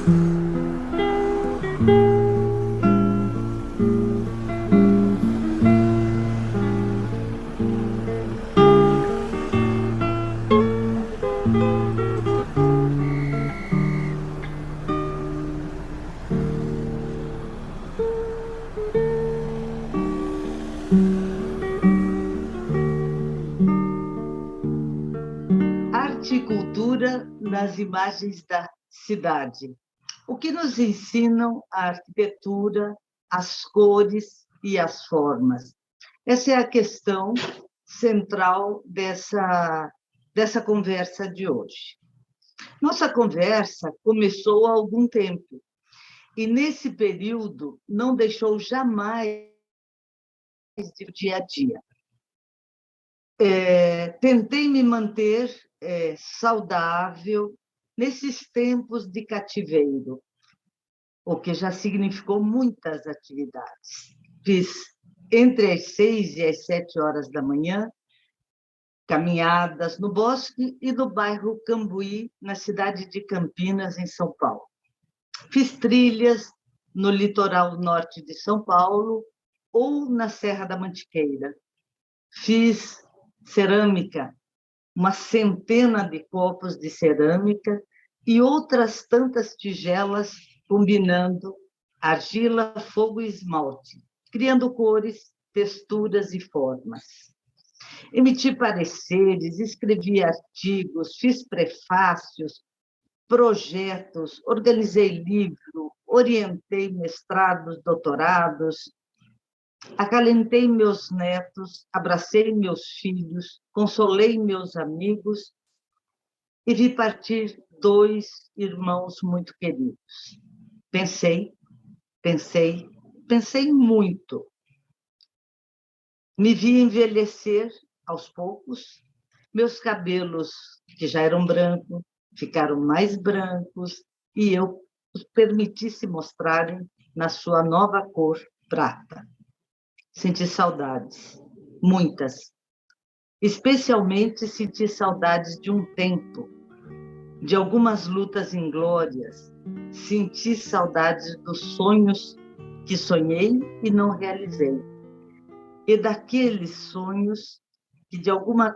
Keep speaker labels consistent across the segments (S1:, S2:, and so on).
S1: Arte e cultura nas imagens da cidade. O que nos ensinam a arquitetura, as cores e as formas? Essa é a questão central dessa conversa de hoje. Nossa conversa começou há algum tempo, e nesse período não deixou jamais de dia a dia. Tentei me manter saudável nesses tempos de cativeiro, o que já significou muitas atividades. Fiz entre as 6 e as 7 horas da manhã, caminhadas no bosque e no bairro Cambuí, na cidade de Campinas, em São Paulo. Fiz trilhas no litoral norte de São Paulo ou na Serra da Mantiqueira. Fiz cerâmica, uma centena de copos de cerâmica e outras tantas tigelas combinando argila, fogo e esmalte, criando cores, texturas e formas. Emiti pareceres, escrevi artigos, fiz prefácios, projetos, organizei livro, orientei mestrados, doutorados, acalentei meus netos, abracei meus filhos, consolei meus amigos e vi partir 2 irmãos muito queridos. Pensei muito. Me vi envelhecer aos poucos, meus cabelos, que já eram brancos, ficaram mais brancos, e eu os permiti se mostrarem na sua nova cor prata. Senti saudades, muitas. Especialmente senti saudades de um tempo, de algumas lutas inglórias. Senti saudades dos sonhos que sonhei e não realizei. E daqueles sonhos que de alguma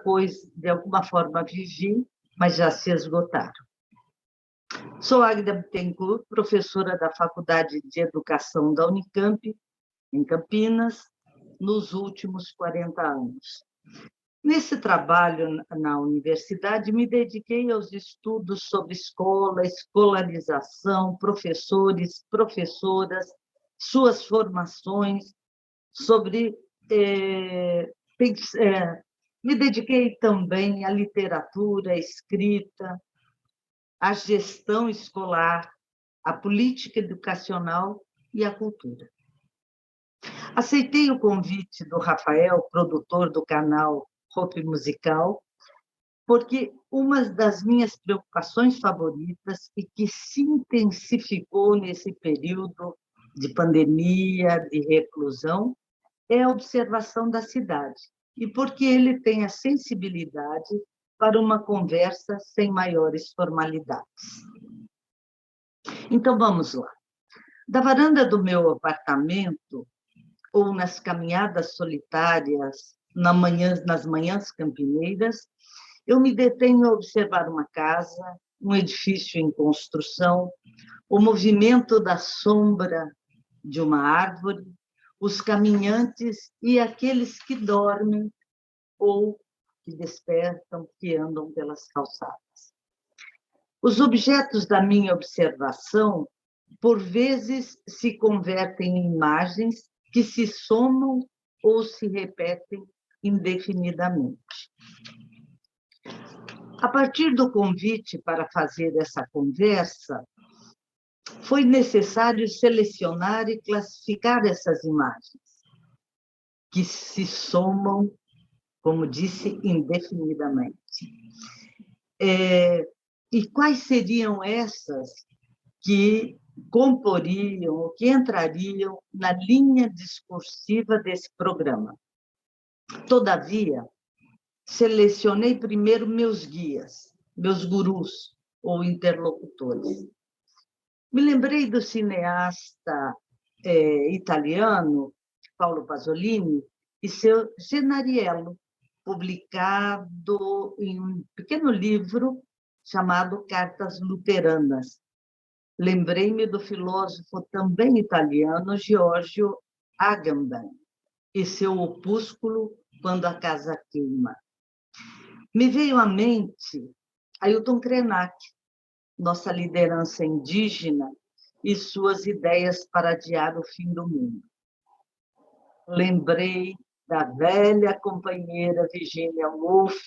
S1: forma vivi, mas já se esgotaram. Sou Águida Bittencourt, professora da Faculdade de Educação da Unicamp, em Campinas, nos últimos 40 anos. Nesse trabalho na universidade, me dediquei aos estudos sobre escola, escolarização, professores, professoras, suas formações, me dediquei também à literatura, à escrita, à gestão escolar, à política educacional e à cultura. Aceitei o convite do Rafael, produtor do canal Hope Musical, porque uma das minhas preocupações favoritas e que se intensificou nesse período de pandemia, de reclusão, é a observação da cidade, e porque ele tem a sensibilidade para uma conversa sem maiores formalidades. Então, vamos lá. Da varanda do meu apartamento, ou nas caminhadas solitárias, nas manhãs campineiras, eu me detenho a observar uma casa, um edifício em construção, o movimento da sombra de uma árvore, os caminhantes e aqueles que dormem ou que despertam, que andam pelas calçadas. Os objetos da minha observação, por vezes, se convertem em imagens que se somam ou se repetem indefinidamente. A partir do convite para fazer essa conversa, foi necessário selecionar e classificar essas imagens, que se somam, como disse, indefinidamente. E quais seriam essas que comporiam, ou que entrariam na linha discursiva desse programa? Todavia, selecionei primeiro meus guias, meus gurus ou interlocutores. Me lembrei do cineasta italiano Paolo Pasolini e seu Gennariello, publicado em um pequeno livro chamado Cartas Luteranas. Lembrei-me do filósofo também italiano Giorgio Agamben e seu opúsculo Quando a Casa Queima. Me veio à mente Ailton Krenak, nossa liderança indígena e suas ideias para adiar o fim do mundo. Lembrei da velha companheira Virginia Woolf,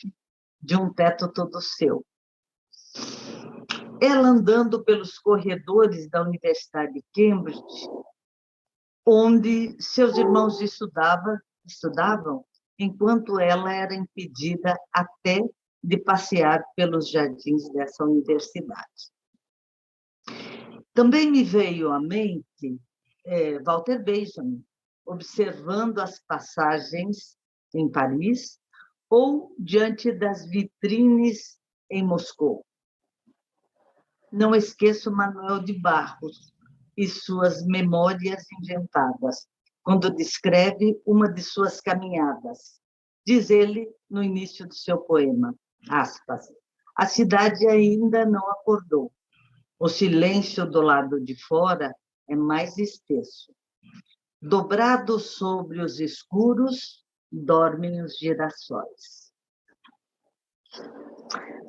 S1: de Um Teto Todo Seu. Ela andando pelos corredores da Universidade de Cambridge, onde seus irmãos estudavam, enquanto ela era impedida até de passear pelos jardins dessa universidade. Também me veio à mente Walter Benjamin, observando as passagens em Paris ou diante das vitrines em Moscou. Não esqueço Manuel de Barros e suas memórias inventadas, quando descreve uma de suas caminhadas. Diz ele no início do seu poema, aspas, a cidade ainda não acordou. O silêncio do lado de fora é mais espesso. Dobrado sobre os escuros, dormem os girassóis.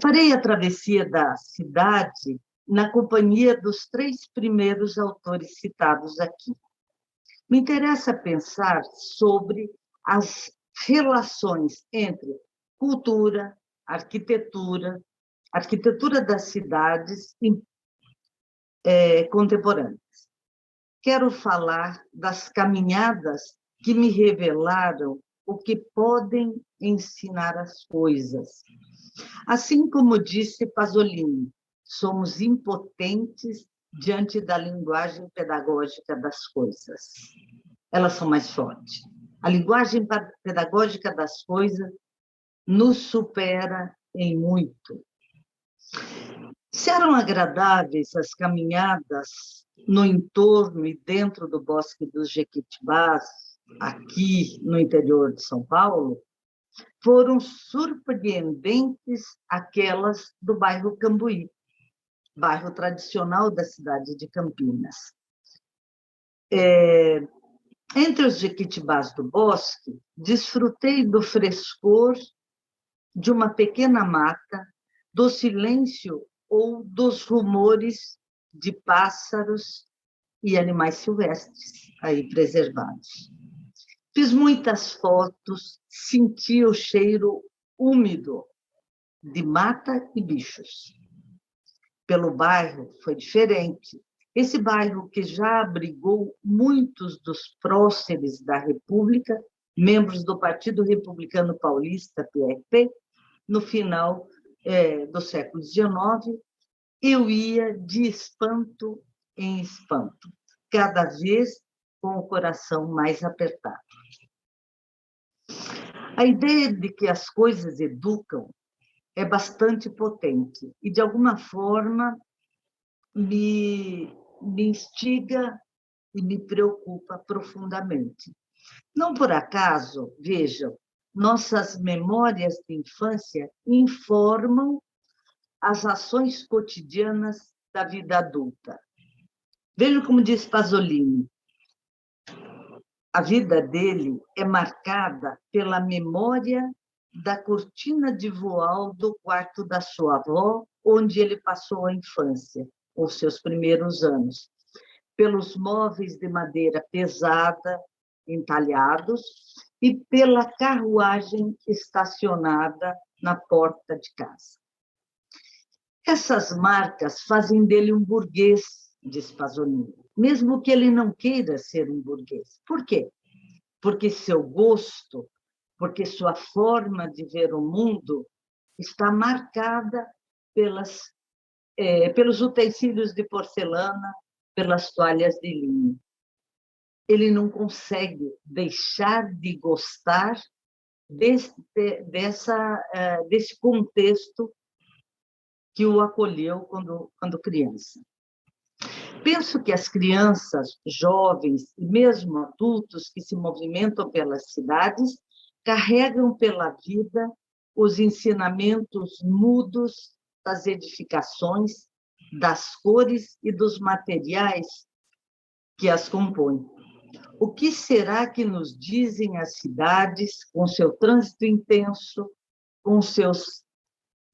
S1: Farei a travessia da cidade na companhia dos 3 primeiros autores citados aqui. Me interessa pensar sobre as relações entre cultura, arquitetura das cidades contemporâneas. Quero falar das caminhadas que me revelaram o que podem ensinar as coisas. Assim como disse Pasolini, somos impotentes diante da linguagem pedagógica das coisas. Elas são mais fortes. A linguagem pedagógica das coisas nos supera em muito. Se eram agradáveis as caminhadas no entorno e dentro do Bosque dos Jequitibás, aqui no interior de São Paulo, foram surpreendentes aquelas do bairro Cambuí, bairro tradicional da cidade de Campinas. Entre os jequitibás do bosque, desfrutei do frescor de uma pequena mata, do silêncio ou dos rumores de pássaros e animais silvestres aí preservados. Fiz muitas fotos, senti o cheiro úmido de mata e bichos. Pelo bairro foi diferente. Esse bairro que já abrigou muitos dos próceres da República, membros do Partido Republicano Paulista, PRP, no final do século XIX, eu ia de espanto em espanto, cada vez com o coração mais apertado. A ideia de que as coisas educam é bastante potente e, de alguma forma, me instiga e me preocupa profundamente. Não por acaso, vejam, nossas memórias de infância informam as ações cotidianas da vida adulta. Vejam como diz Pasolini, a vida dele é marcada pela memória da cortina de voal do quarto da sua avó, onde ele passou a infância, os seus primeiros anos, pelos móveis de madeira pesada, entalhados, e pela carruagem estacionada na porta de casa. Essas marcas fazem dele um burguês, diz Pasolini, mesmo que ele não queira ser um burguês. Por quê? Porque seu gosto, porque sua forma de ver o mundo está marcada pelos utensílios de porcelana, pelas toalhas de linho. Ele não consegue deixar de gostar desse contexto que o acolheu quando criança. Penso que as crianças, jovens e mesmo adultos que se movimentam pelas cidades carregam pela vida os ensinamentos mudos das edificações, das cores e dos materiais que as compõem. O que será que nos dizem as cidades, com seu trânsito intenso, com seus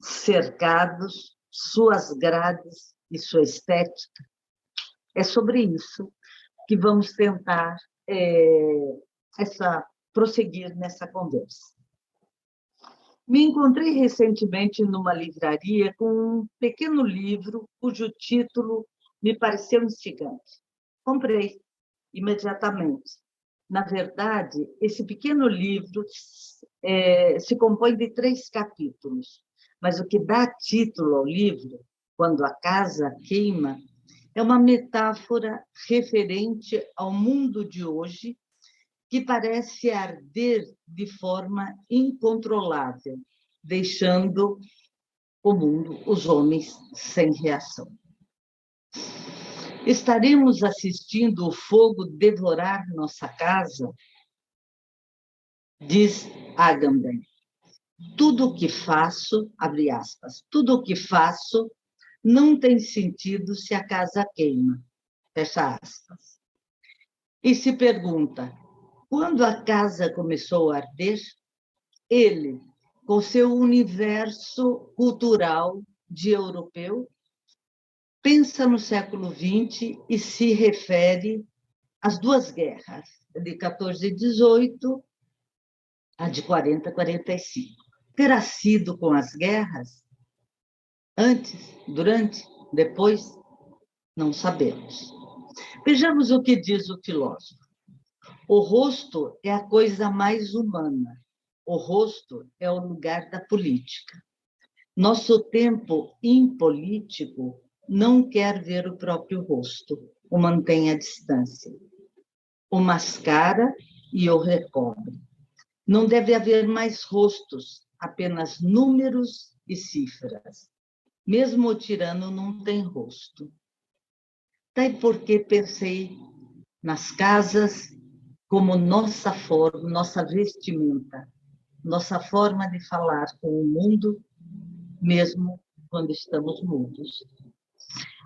S1: cercados, suas grades e sua estética? É sobre isso que vamos tentar prosseguir nessa conversa. Me encontrei recentemente numa livraria com um pequeno livro cujo título me pareceu instigante. Comprei imediatamente. Na verdade, esse pequeno livro se compõe de 3 capítulos, mas o que dá título ao livro, Quando a Casa Queima, é uma metáfora referente ao mundo de hoje, que parece arder de forma incontrolável, deixando o mundo, os homens, sem reação. Estaremos assistindo o fogo devorar nossa casa? Diz Agamben. Tudo o que faço, abre aspas, tudo o que faço não tem sentido se a casa queima, fecha aspas. E se pergunta, quando a casa começou a arder, ele, com seu universo cultural de europeu, pensa no século XX e se refere às 2 guerras, de 14 e 18, a de 40 e 45. Terá sido com as guerras? Antes, durante, depois? Não sabemos. Vejamos o que diz o filósofo. O rosto é a coisa mais humana. O rosto é o lugar da política. Nosso tempo impolítico não quer ver o próprio rosto, o mantém à distância, o mascara e o recobre. Não deve haver mais rostos, apenas números e cifras. Mesmo o tirano não tem rosto. Daí porque pensei nas casas como nossa forma, nossa vestimenta, nossa forma de falar com o mundo, mesmo quando estamos mudos.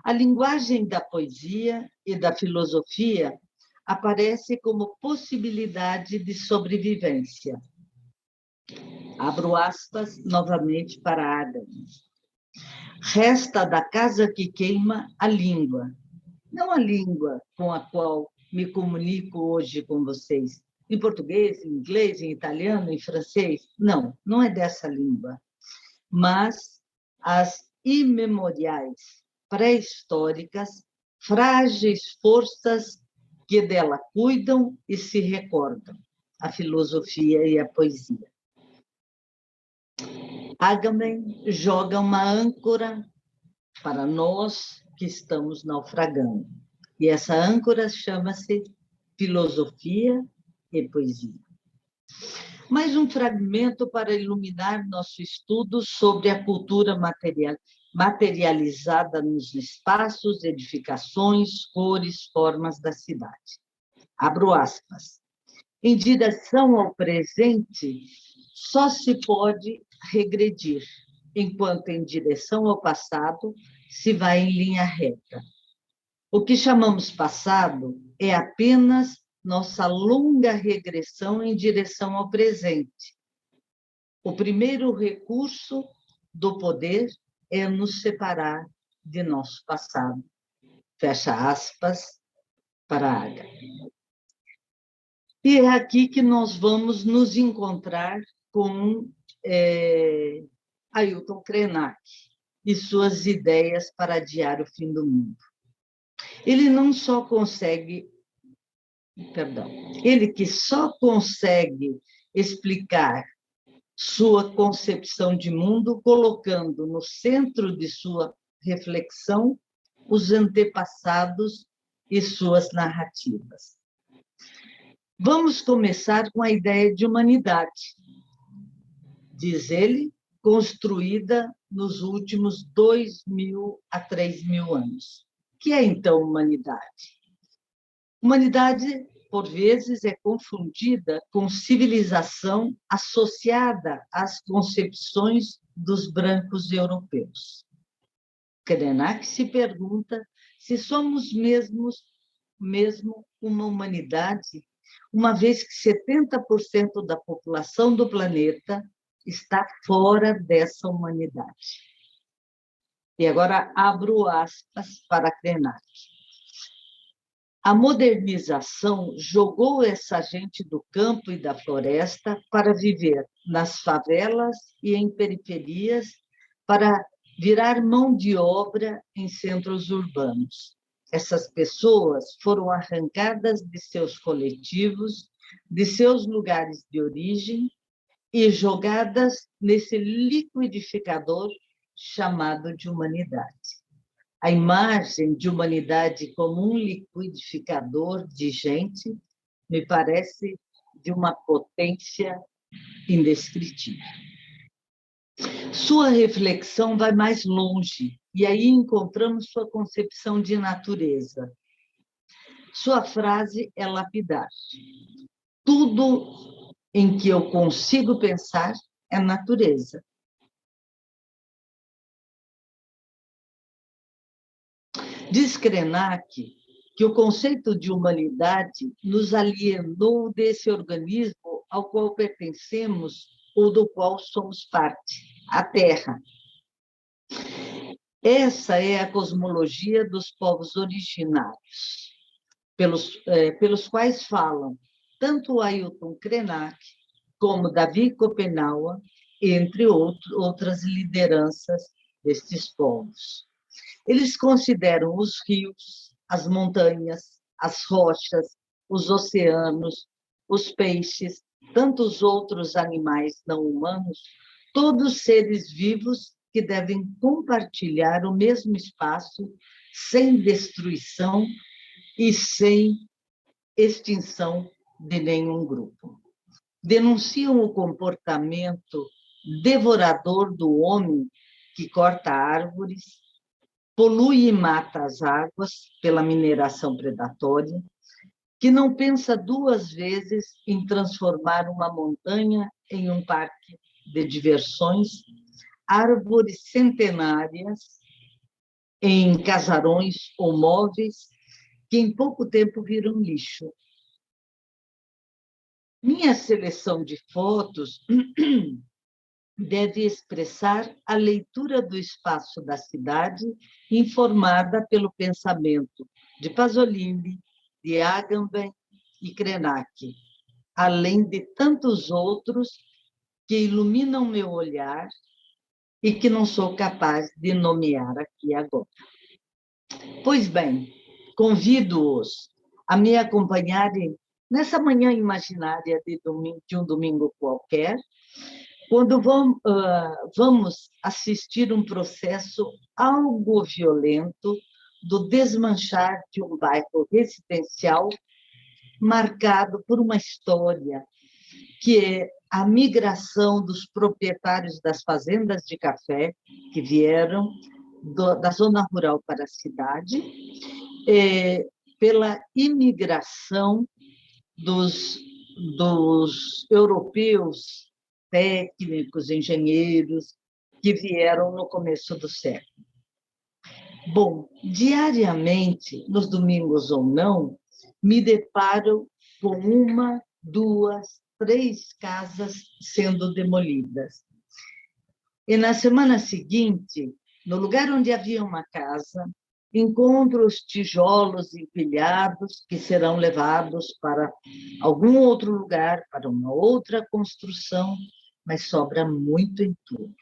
S1: A linguagem da poesia e da filosofia aparece como possibilidade de sobrevivência. Abro aspas novamente para Adam. Resta da casa que queima a língua, não a língua com a qual me comunico hoje com vocês, em português, em inglês, em italiano, em francês. Não, não é dessa língua, mas as imemoriais, pré-históricas, frágeis forças que dela cuidam e se recordam, a filosofia e a poesia. Agamben joga uma âncora para nós que estamos naufragando. E essa âncora chama-se filosofia e poesia. Mais um fragmento para iluminar nosso estudo sobre a cultura materializada nos espaços, edificações, cores, formas da cidade. Abro aspas. Em direção ao presente, só se pode regredir, enquanto em direção ao passado se vai em linha reta. O que chamamos passado é apenas nossa longa regressão em direção ao presente. O primeiro recurso do poder é nos separar de nosso passado. Fecha aspas para Aga. E é aqui que nós vamos nos encontrar com Ailton Krenak e suas ideias para adiar o fim do mundo. Ele não só consegue, ele que só consegue explicar sua concepção de mundo colocando no centro de sua reflexão os antepassados e suas narrativas. Vamos começar com a ideia de humanidade, diz ele, construída nos últimos 2.000 a 3.000 anos. que é, então, humanidade? Humanidade, por vezes, é confundida com civilização associada às concepções dos brancos europeus. Krenak se pergunta se somos mesmo uma humanidade, uma vez que 70% da população do planeta está fora dessa humanidade. E agora abro aspas para Krenak. A modernização jogou essa gente do campo e da floresta para viver nas favelas e em periferias, para virar mão de obra em centros urbanos. Essas pessoas foram arrancadas de seus coletivos, de seus lugares de origem e jogadas nesse liquidificador chamado de humanidade. A imagem de humanidade como um liquidificador de gente me parece de uma potência indescritível. Sua reflexão vai mais longe, e aí encontramos sua concepção de natureza. Sua frase é lapidar. Tudo em que eu consigo pensar é natureza. Diz Krenak que o conceito de humanidade nos alienou desse organismo ao qual pertencemos ou do qual somos parte, a Terra. Essa é a cosmologia dos povos originários, pelos quais falam tanto Ailton Krenak como Davi Kopenawa, entre outras lideranças destes povos. Eles consideram os rios, as montanhas, as rochas, os oceanos, os peixes, tantos outros animais não humanos, todos seres vivos que devem compartilhar o mesmo espaço, sem destruição e sem extinção de nenhum grupo. Denunciam o comportamento devorador do homem que corta árvores, polui e mata as águas pela mineração predatória, que não pensa duas vezes em transformar uma montanha em um parque de diversões, árvores centenárias em casarões ou móveis que em pouco tempo viram lixo. Minha seleção de fotos deve expressar a leitura do espaço da cidade, informada pelo pensamento de Pasolini, de Agamben e Krenak, além de tantos outros que iluminam meu olhar e que não sou capaz de nomear aqui agora. Pois bem, convido-os a me acompanharem nessa manhã imaginária de um domingo qualquer, quando vamos assistir um processo algo violento do desmanchar de um bairro residencial marcado por uma história que é a migração dos proprietários das fazendas de café que vieram da zona rural para a cidade, pela imigração dos europeus técnicos, engenheiros, que vieram no começo do século. Bom, diariamente, nos domingos ou não, me deparo com uma, duas, três casas sendo demolidas. E na semana seguinte, no lugar onde havia uma casa, encontro os tijolos empilhados que serão levados para algum outro lugar, para uma outra construção, mas sobra muito entulho.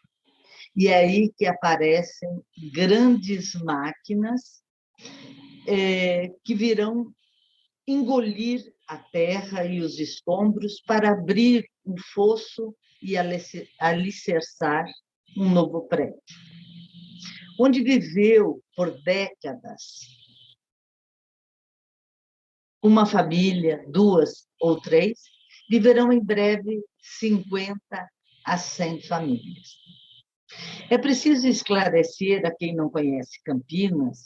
S1: E é aí que aparecem grandes máquinas que virão engolir a terra e os escombros para abrir um fosso e alicerçar um novo prédio. Onde viveu por décadas uma família, duas ou três, viverão em breve 50 a 100 famílias. É preciso esclarecer a quem não conhece Campinas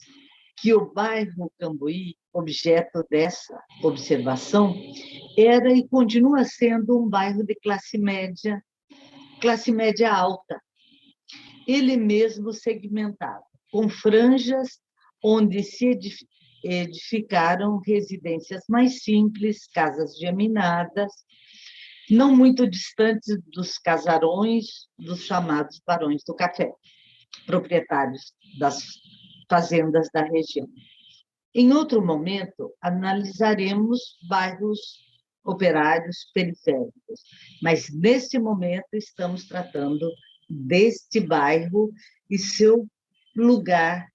S1: que o bairro Cambuí, objeto dessa observação, era e continua sendo um bairro de classe média alta, ele mesmo segmentado, com franjas onde se edificaram residências mais simples, casas geminadas, não muito distantes dos casarões dos chamados barões do café, proprietários das fazendas da região. Em outro momento, analisaremos bairros operários periféricos, mas nesse momento estamos tratando deste bairro e seu lugar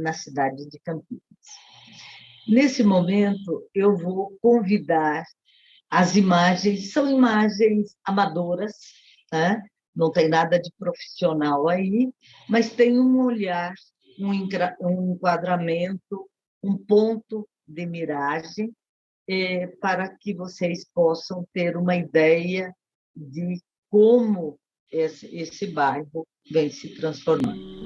S1: na cidade de Campinas. Nesse momento, eu vou convidar as imagens, são imagens amadoras, né? Não tem nada de profissional aí, mas tem um olhar, um enquadramento, um ponto de miragem, para que vocês possam ter uma ideia de como esse bairro vem se transformando.